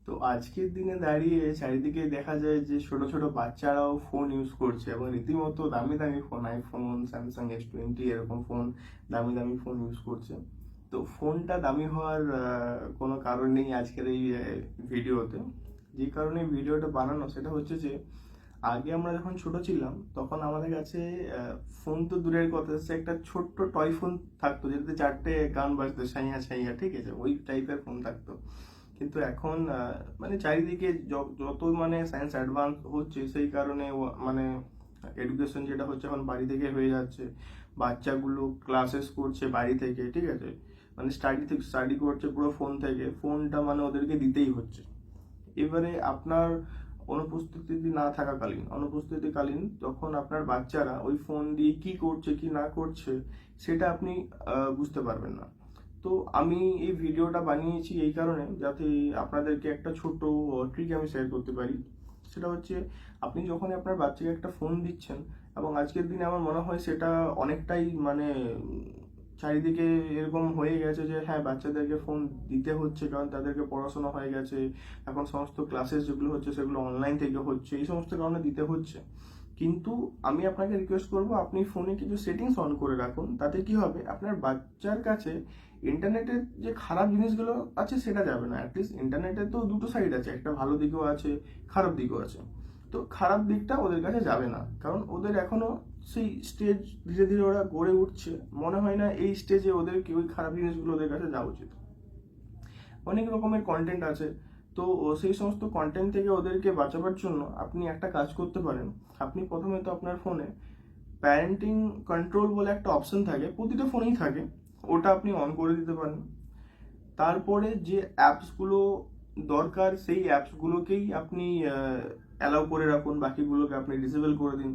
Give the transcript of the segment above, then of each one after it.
তো আজকের দিনে দাঁড়িয়ে চারিদিকে দেখা যায় যে ছোট ছোট বাচ্চারাও ফোন ইউজ করছে এবং রীতিমতো দামি দামি ফোন, আইফোন, স্যামসাং S20 এরকম ফোন, দামি দামি ফোন ইউজ করছে। তো ফোনটা দামি হওয়ার কোনো কারণ নেই আজকের এই ভিডিওতে। যে কারণে ভিডিওটা বানানো সেটা হচ্ছে যে আগে আমরা যখন ছোট ছিলাম তখন আমাদের কাছে ফোন তো দূরের কথা, সে একটা ছোট্ট টয় ফোন থাকতো যেটাতে 4টে গান বাজতো, ছাইয়া ছাইয়া, ঠিক আছে, ওই টাইপের ফোন থাকতো। কিন্তু এখন মানে চারিদিকে যত মানে সায়েন্স অ্যাডভান্স হচ্ছে সেই কারণে মানে এডুকেশন যেটা হচ্ছে এখন বাড়ি থেকে হয়ে যাচ্ছে। বাচ্চাগুলো ক্লাসেস করছে বাড়ি থেকে, ঠিক আছে, মানে স্টাডি করছে পুরো ফোন থেকে। ফোনটা মানে ওদেরকে দিতেই হচ্ছে। এবারে আপনার অনুপস্থিতিকালীন যখন আপনার বাচ্চারা ওই ফোন দিয়ে কি করছে কি না করছে সেটা আপনি বুঝতে পারবেন না। তো আমি এই ভিডিওটা বানিয়েছি এই কারণে যাতে আপনাদেরকে একটা ছোট ট্রিক আমি শেয়ার করতে পারি। সেটা হচ্ছে আপনি যখন আপনার বাচ্চাকে একটা ফোন দিচ্ছেন, এবং আজকের দিনে আমার মনে হয় সেটা অনেকটাই মানে চারিদিকে এরকম হয়ে গেছে যে হ্যাঁ, বাচ্চাদেরকে ফোন দিতে হচ্ছে কারণ তাদেরকে পড়াশোনা হয়ে গেছে, এখন সমস্ত ক্লাসেস যেগুলো হচ্ছে সেগুলো অনলাইন থেকে হচ্ছে, এই সমস্ত কারণে দিতে হচ্ছে। কিন্তু আমি আপনাকে রিকোয়েস্ট করব আপনি ফোনে কিছু সেটিংস অন করে রাখুন। তাতে কি হবে, আপনার বাচ্চার কাছে ইন্টারনেটের যে খারাপ জিনিসগুলো আছে সেটা যাবে না। অ্যাটলিস্ট ইন্টারনেটের তো দুটো সাইড আছে, একটা ভালো দিকও আছে, খারাপ দিকও আছে। তো খারাপ দিকটা ওদের কাছে যাবে না, কারণ ওদের এখনো সেই স্টেজ, ধীরে ধীরে ওরা গড়ে উঠছে। মনে হয় না এই স্টেজে ওদেরকে ওই খারাপ জিনিসগুলো ওদের কাছে যাওয়া উচিত। অনেক রকমের কন্টেন্ট আছে, তো সেই সমস্ত কন্টেন্ট থেকে ওদেরকে বাঁচাবার জন্য আপনি একটা কাজ করতে পারেন। আপনি প্রথমে তো আপনার ফোনে প্যারেন্টিং কন্ট্রোল বলে একটা অপশন থাকে, প্রতিটা ফোনেই থাকে, ওটা আপনি অন করে দিতে পারেন। তারপরে যে অ্যাপসগুলো দরকার সেই অ্যাপসগুলোকেই আপনি অ্যালাউ করে রাখুন, বাকিগুলোকে আপনি ডিসেবল করে দিন।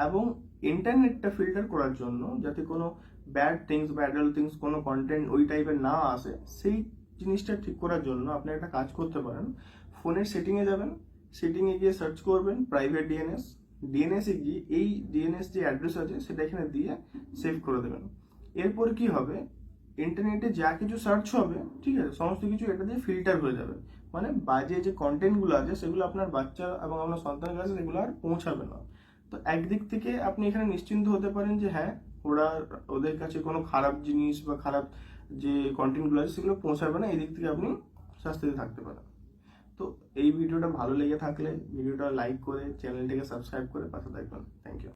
এবং ইন্টারনেটটা ফিল্টার করার জন্য যাতে কোনো ব্যাড থিংস বা অ্যাডাল্ট থিংস কোনো কন্টেন্ট ওই টাইপের না আসে, সেই জিনিসটা ঠিক করার জন্য আপনি একটা কাজ করতে পারেন। ফোনের সেটিংয়ে যাবেন, সেটিংয়ে গিয়ে সার্চ করবেন প্রাইভেট ডিএনএস। ডিএনএসে গিয়ে এই ডিএনএস যে অ্যাড্রেস আছে সেটা এখানে দিয়ে সেভ করে দেবেন। এরপর কি হবে, ইন্টারনেটে যা কিছু সার্চ হবে, ঠিক আছে, সমস্ত কিছু এটা দিয়ে ফিল্টার হয়ে যাবে। মানে বাজে যে কন্টেন্টগুলো আছে সেগুলো আপনার বাচ্চা এবং আপনার সন্তানের কাছে সেগুলো আর পৌঁছাবে না। তো একদিক থেকে আপনি এখানে নিশ্চিন্ত হতে পারেন যে হ্যাঁ, ওদের কাছে কোনো খারাপ জিনিস বা খারাপ যে কন্টেন্টগুলো আছে সেগুলো পৌঁছাবে না, এই দিক থেকে আপনি শাস্তিতে থাকতে পারেন। তো এই ভিডিওটা ভালো লেগে থাকলে ভিডিওটা লাইক করে চ্যানেলটাকে সাবস্ক্রাইব করে পাশে থাকবেন। Thank you.